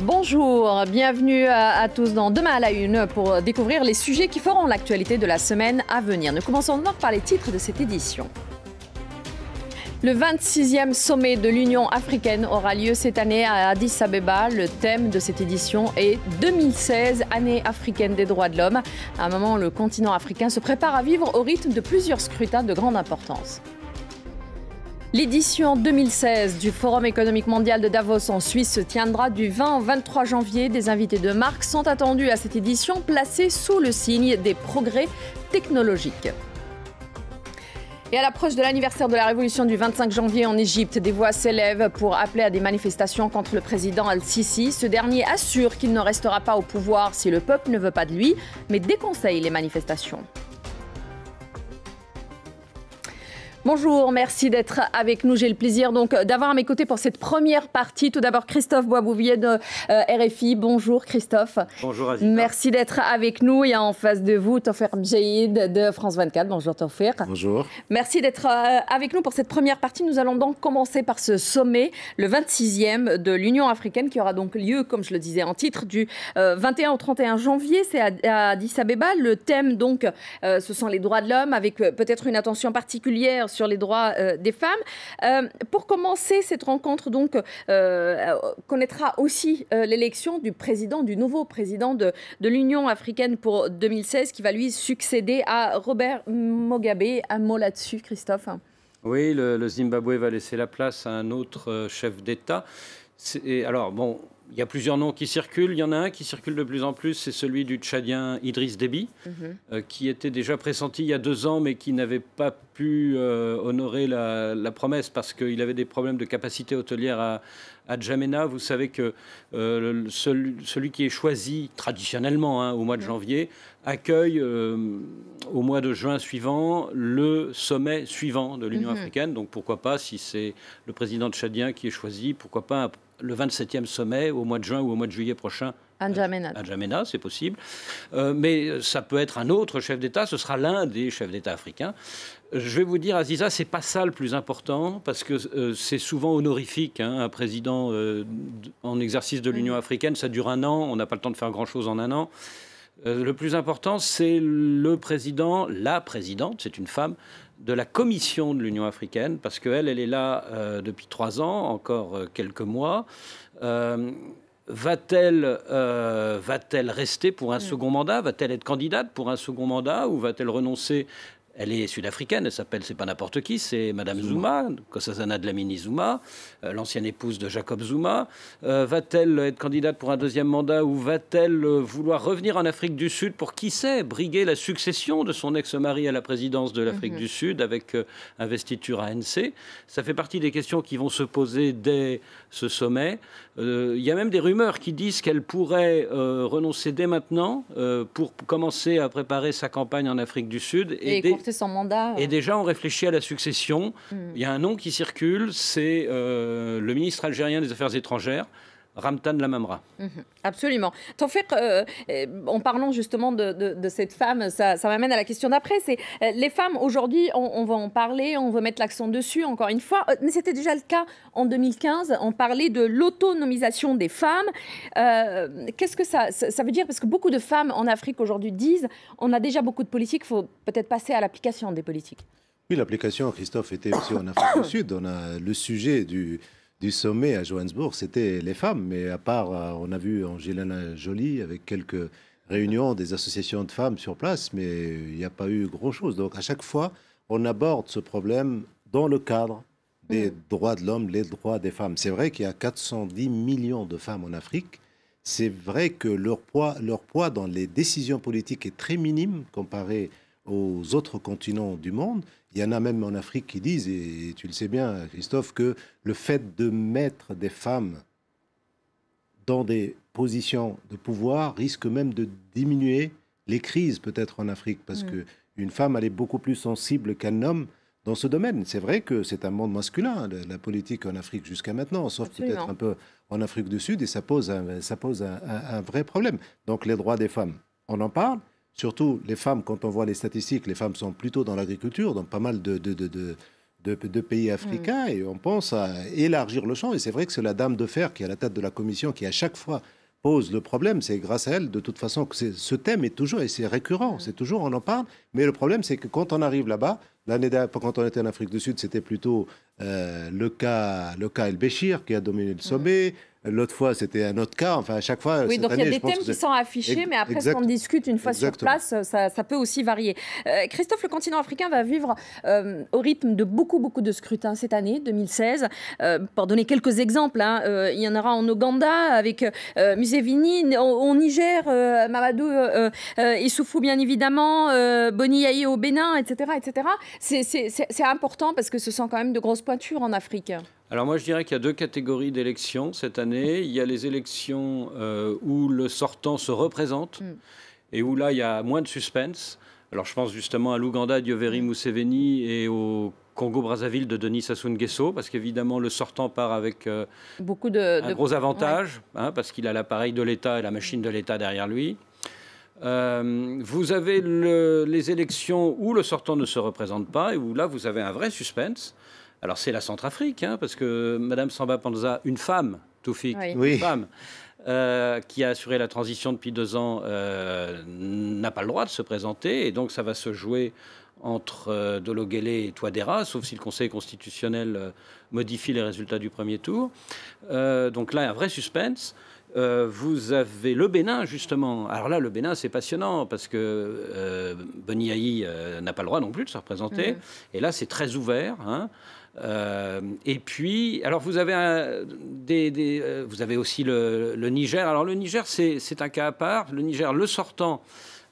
Bonjour, bienvenue à tous dans Demain à la Une pour découvrir les sujets qui feront l'actualité de la semaine à venir. Nous commençons d'abord par les titres de cette édition. Le 26e sommet de l'Union africaine aura lieu cette année à Addis Abeba. Le thème de cette édition est 2016, année africaine des droits de l'homme. À un moment où le continent africain se prépare à vivre au rythme de plusieurs scrutins de grande importance. L'édition 2016 du Forum économique mondial de Davos en Suisse se tiendra du 20 au 23 janvier. Des invités de marque sont attendus à cette édition placée sous le signe des progrès technologiques. Et à l'approche de l'anniversaire de la révolution du 25 janvier en Égypte, des voix s'élèvent pour appeler à des manifestations contre le président Al-Sisi. Ce dernier assure qu'il ne restera pas au pouvoir si le peuple ne veut pas de lui, mais déconseille les manifestations. Bonjour, merci d'être avec nous. J'ai le plaisir donc d'avoir à mes côtés pour cette première partie. Tout d'abord, Christophe Boisbouvier de RFI. Bonjour Christophe. Bonjour Aziza. Merci d'être avec nous. Et en face de vous, Tawfir Mjaïd de France 24. Bonjour Tawfir. Bonjour. Merci d'être avec nous pour cette première partie. Nous allons donc commencer par ce sommet, le 26e de l'Union africaine, qui aura donc lieu, comme je le disais en titre, du 21 au 31 janvier. C'est à Addis Abeba. Le thème donc, ce sont les droits de l'homme, avec peut-être une attention particulière sur les droits des femmes. Pour commencer, cette rencontre donc connaîtra aussi l'élection du nouveau président de l'Union africaine pour 2016, qui va lui succéder à Robert Mugabe. Un mot là-dessus, Christophe? Oui, le Zimbabwe va laisser la place à un autre chef d'État. Alors, bon, il y a plusieurs noms qui circulent. Il y en a un qui circule de plus en plus, c'est celui du Tchadien Idriss Déby, qui était déjà pressenti il y a 2 ans, mais qui n'avait pas pu honorer la promesse parce qu'il avait des problèmes de capacité hôtelière à N'Djamena. Vous savez que celui qui est choisi traditionnellement au mois de janvier accueille au mois de juin suivant le sommet suivant de l'Union africaine. Donc pourquoi pas, si c'est le président tchadien qui est choisi, pourquoi pas le 27e sommet au mois de juin ou au mois de juillet prochain à N'Djamena, c'est possible. Mais ça peut être un autre chef d'État, ce sera l'un des chefs d'État africains. Je vais vous dire, Aziza, c'est pas ça le plus important, parce que c'est souvent honorifique. Un président en exercice de l'Union africaine, ça dure 1 an, on n'a pas le temps de faire grand-chose en 1 an. Le plus important, c'est le président, la présidente, c'est une femme, de la commission de l'Union africaine, parce qu'elle est là depuis 3 ans, encore quelques mois. Va-t-elle rester pour un second mandat? Va-t-elle être candidate pour un second mandat ou va-t-elle renoncer? Elle est sud-africaine, elle s'appelle, c'est pas n'importe qui, c'est Madame Zuma, Nkosazana Dlamini Zuma, l'ancienne épouse de Jacob Zuma. Va-t-elle être candidate pour un 2e mandat ou va-t-elle vouloir revenir en Afrique du Sud pour, qui sait, briguer la succession de son ex-mari à la présidence de l'Afrique du Sud avec investiture ANC? Ça fait partie des questions qui vont se poser dès ce sommet. Il y a même des rumeurs qui disent qu'elle pourrait renoncer dès maintenant pour commencer à préparer sa campagne en Afrique du Sud. Et son mandat. Et déjà, on réfléchit à la succession. Il y a un nom qui circule, c'est le ministre algérien des Affaires étrangères, Ramtan Lamamra. Absolument. Tawfir, en parlant justement de cette femme, ça m'amène à la question d'après. C'est les femmes aujourd'hui, on va en parler, on va mettre l'accent dessus encore une fois. Mais c'était déjà le cas en 2015. On parlait de l'autonomisation des femmes. Qu'est-ce que ça veut dire? Parce que beaucoup de femmes en Afrique aujourd'hui disent on a déjà beaucoup de politiques, il faut peut-être passer à l'application des politiques. Oui, l'application, Christophe, était aussi en Afrique du Sud. On a le sujet du sommet à Johannesburg, c'était les femmes. Mais à part, on a vu Angelina Jolie avec quelques réunions des associations de femmes sur place, mais il n'y a pas eu grand-chose. Donc à chaque fois, on aborde ce problème dans le cadre des droits de l'homme, les droits des femmes. C'est vrai qu'il y a 410 millions de femmes en Afrique. C'est vrai que leur poids dans les décisions politiques est très minime comparé aux autres continents du monde. Il y en a même en Afrique qui disent, et tu le sais bien, Christophe, que le fait de mettre des femmes dans des positions de pouvoir risque même de diminuer les crises peut-être en Afrique, parce qu'une femme, elle est beaucoup plus sensible qu'un homme dans ce domaine. C'est vrai que c'est un monde masculin, la politique en Afrique jusqu'à maintenant, sauf peut-être un peu en Afrique du Sud, et ça pose un vrai problème. Donc les droits des femmes, on en parle. Surtout les femmes, quand on voit les statistiques, les femmes sont plutôt dans l'agriculture, dans pas mal de de pays africains et on pense à élargir le champ. Et c'est vrai que c'est la dame de fer qui est à la tête de la commission qui, à chaque fois, pose le problème. C'est grâce à elle, de toute façon, que ce thème est toujours, et c'est récurrent, c'est toujours, on en parle. Mais le problème, c'est que quand on arrive là-bas, l'année dernière, quand on était en Afrique du Sud, c'était plutôt le cas El-Béchir qui a dominé le sommet. L'autre fois, c'était un autre cas. Enfin, à chaque fois. Oui, donc il y a des thèmes qui sont affichés, mais après, ce qu'on discute une fois sur place, ça peut aussi varier. Christophe, le continent africain va vivre au rythme de beaucoup de scrutins cette année, 2016. Pour donner quelques exemples, il y en aura en Ouganda avec Museveni, au Niger, Mamadou Issoufou, bien évidemment, Boni Yayi au Bénin, etc. etc. C'est important parce que ce sont quand même de grosses pointures en Afrique. Alors moi je dirais qu'il y a deux catégories d'élections cette année. Il y a les élections où le sortant se représente et où là il y a moins de suspense. Alors je pense justement à l'Ouganda d'Yoweri Museveni et au Congo-Brazzaville de Denis Sassou Nguesso, parce qu'évidemment le sortant part avec un gros avantage, parce qu'il a l'appareil de l'État et la machine de l'État derrière lui. Vous avez les élections où le sortant ne se représente pas et où là vous avez un vrai suspense. Alors c'est la Centrafrique, parce que Mme Samba Panza, une femme, Toufik, une femme, qui a assuré la transition depuis 2 ans, n'a pas le droit de se présenter. Et donc ça va se jouer entre Dolo-Guélé et Touadéra, sauf si le Conseil constitutionnel modifie les résultats du premier tour. Donc là, un vrai suspense. Vous avez le Bénin, justement. Alors là, le Bénin, c'est passionnant parce que Boni Yayi n'a pas le droit non plus de se représenter. Et là, c'est très ouvert. Et puis, alors vous avez, vous avez aussi le Niger. Alors le Niger, c'est un cas à part. Le Niger, le sortant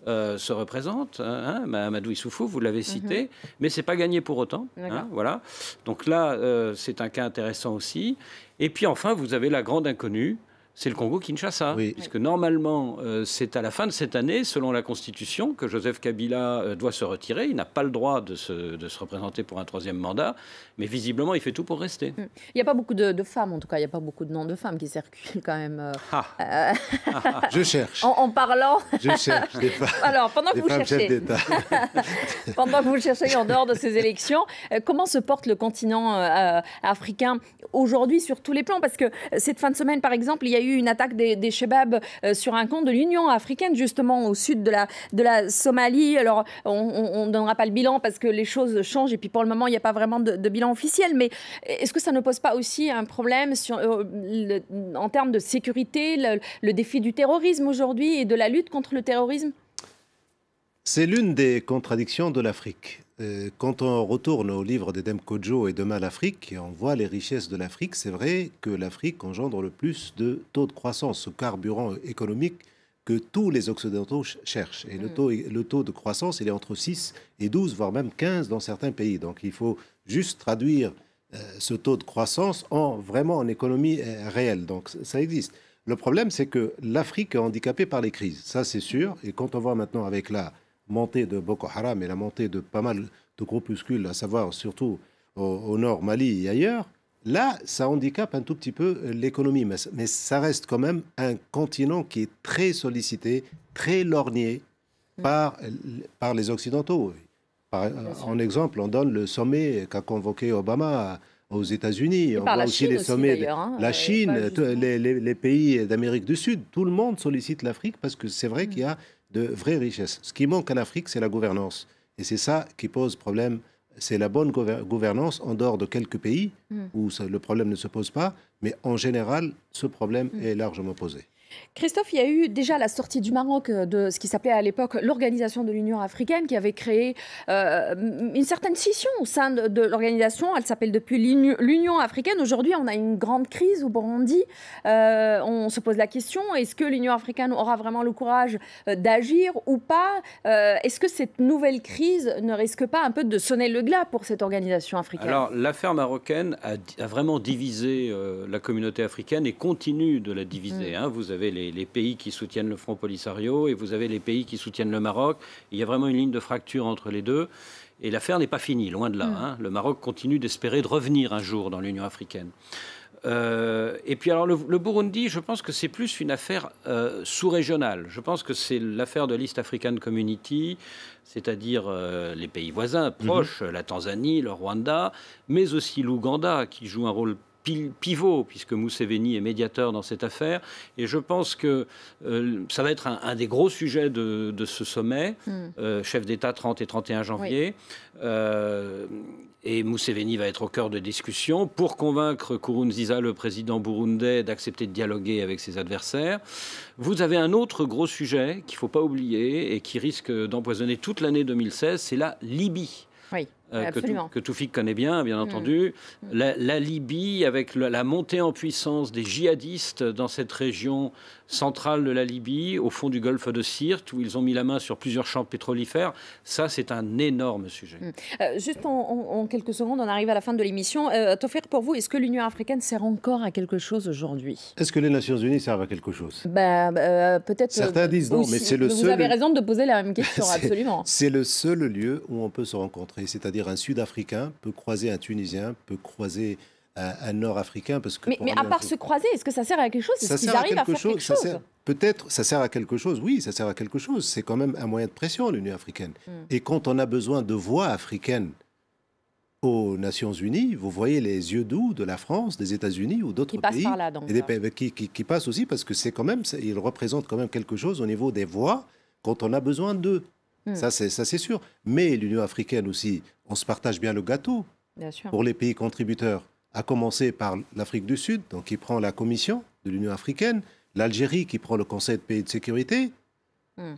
se représente. Mamadou Issoufou, vous l'avez cité. Mais c'est pas gagné pour autant. Voilà. Donc là, c'est un cas intéressant aussi. Et puis enfin, vous avez la grande inconnue. C'est le Congo-Kinshasa, puisque normalement, c'est à la fin de cette année, selon la Constitution, que Joseph Kabila doit se retirer. Il n'a pas le droit de se représenter pour un 3e mandat, mais visiblement, il fait tout pour rester. Il n'y a pas beaucoup de femmes, en tout cas, il n'y a pas beaucoup de noms de femmes qui circulent quand même. Je cherche. En parlant... Je cherche des femmes. Alors, pendant que vous cherchez... pendant que vous le cherchez en dehors de ces élections, comment se porte le continent africain aujourd'hui sur tous les plans? Parce que cette fin de semaine, par exemple, il y a eu une attaque des Chebabs sur un camp de l'Union africaine, justement au sud de la Somalie. Alors, on ne donnera pas le bilan parce que les choses changent et puis pour le moment, il n'y a pas vraiment de bilan officiel. Mais est-ce que ça ne pose pas aussi un problème en termes de sécurité, le défi du terrorisme aujourd'hui et de la lutte contre le terrorisme? C'est l'une des contradictions de l'Afrique. Quand on retourne au livre d'Edem Kodjo et Demain l'Afrique, et on voit les richesses de l'Afrique, c'est vrai que l'Afrique engendre le plus de taux de croissance, ce carburant économique que tous les Occidentaux cherchent. Et le taux de croissance, il est entre 6 et 12, voire même 15 dans certains pays. Donc il faut juste traduire ce taux de croissance vraiment en économie réelle. Donc ça existe. Le problème, c'est que l'Afrique est handicapée par les crises. Ça, c'est sûr. Et quand on voit maintenant avec la montée de Boko Haram et la montée de pas mal de groupuscules, à savoir surtout au nord Mali et ailleurs, là, ça handicape un tout petit peu l'économie. Mais ça reste quand même un continent qui est très sollicité, très lorgné par les Occidentaux. En exemple, on donne le sommet qu'a convoqué Obama aux États-Unis. On voit aussi les sommets. La Chine, les pays d'Amérique du Sud, tout le monde sollicite l'Afrique parce que c'est vrai qu'il y a de vraies richesses. Ce qui manque en Afrique, c'est la gouvernance. Et c'est ça qui pose problème. C'est la bonne gouvernance en dehors de quelques pays où le problème ne se pose pas. Mais en général, ce problème est largement posé. Christophe, il y a eu déjà la sortie du Maroc de ce qui s'appelait à l'époque l'Organisation de l'Union africaine, qui avait créé une certaine scission au sein de l'organisation. Elle s'appelle depuis l'Union africaine. Aujourd'hui, on a une grande crise au Burundi. On se pose la question, est-ce que l'Union africaine aura vraiment le courage d'agir ou pas? Est-ce que cette nouvelle crise ne risque pas un peu de sonner le glas pour cette organisation africaine? Alors, l'affaire marocaine a vraiment divisé la communauté africaine et continue de la diviser. Vous avez les pays qui soutiennent le Front Polisario et vous avez les pays qui soutiennent le Maroc. Il y a vraiment une ligne de fracture entre les deux. Et l'affaire n'est pas finie, loin de là. Le Maroc continue d'espérer de revenir un jour dans l'Union africaine. Et puis alors le Burundi, je pense que c'est plus une affaire sous-régionale. Je pense que c'est l'affaire de l'East African Community, c'est-à-dire les pays voisins proches, la Tanzanie, le Rwanda, mais aussi l'Ouganda qui joue un rôle pivot, puisque Museveni est médiateur dans cette affaire. Et je pense que ça va être un des gros sujets de ce sommet, chef d'État 30 et 31 janvier. Oui. Et Museveni va être au cœur de discussions pour convaincre Nkurunziza, le président burundais, d'accepter de dialoguer avec ses adversaires. Vous avez un autre gros sujet qu'il ne faut pas oublier et qui risque d'empoisonner toute l'année 2016, c'est la Libye. Oui. Que Toufik connaît bien entendu. La Libye, avec la montée en puissance des djihadistes dans cette région centrale de la Libye, au fond du golfe de Sirte, où ils ont mis la main sur plusieurs champs pétrolifères, ça, c'est un énorme sujet. Juste en quelques secondes, on arrive à la fin de l'émission. Tawfiq, pour vous, est-ce que l'Union africaine sert encore à quelque chose aujourd'hui? Est-ce que les Nations Unies servent à quelque chose? Peut-être. Certains disent non, mais c'est le seul... Vous avez raison de poser la même question, absolument. C'est le seul lieu où on peut se rencontrer, c'est-à-dire un Sud-Africain peut croiser un Tunisien, peut croiser un Nord-Africain. Mais à part se croiser, est-ce que ça sert à quelque chose? Est-ce qu'ils arrivent à faire quelque chose? Peut-être, ça sert à quelque chose, oui, ça sert à quelque chose. C'est quand même un moyen de pression, l'Union africaine. Et quand on a besoin de voix africaines aux Nations Unies, vous voyez les yeux doux de la France, des États-Unis ou d'autres pays. Qui passent par là, donc. Et des pays qui passent aussi, parce que c'est quand même, ils représentent quand même quelque chose au niveau des voix quand on a besoin d'eux. Ça, c'est sûr. Mais l'Union africaine aussi, on se partage bien le gâteau. Bien sûr. Pour les pays contributeurs, à commencer par l'Afrique du Sud, donc qui prend la commission de l'Union africaine, l'Algérie qui prend le Conseil de pays de sécurité,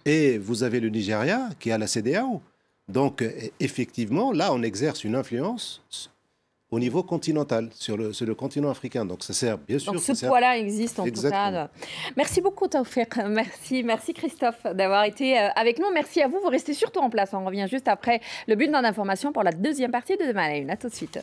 et vous avez le Nigeria qui a la CEDEAO. Donc, effectivement, là, on exerce une influence au niveau continental, sur le continent africain. Donc ça sert, bien sûr. Donc ce poids-là existe en tout cas. Merci beaucoup Tawfiq, merci Christophe d'avoir été avec nous. Merci à vous, vous restez surtout en place. On revient juste après le bulletin d'information pour la deuxième partie de Demain à la Une. À tout de suite.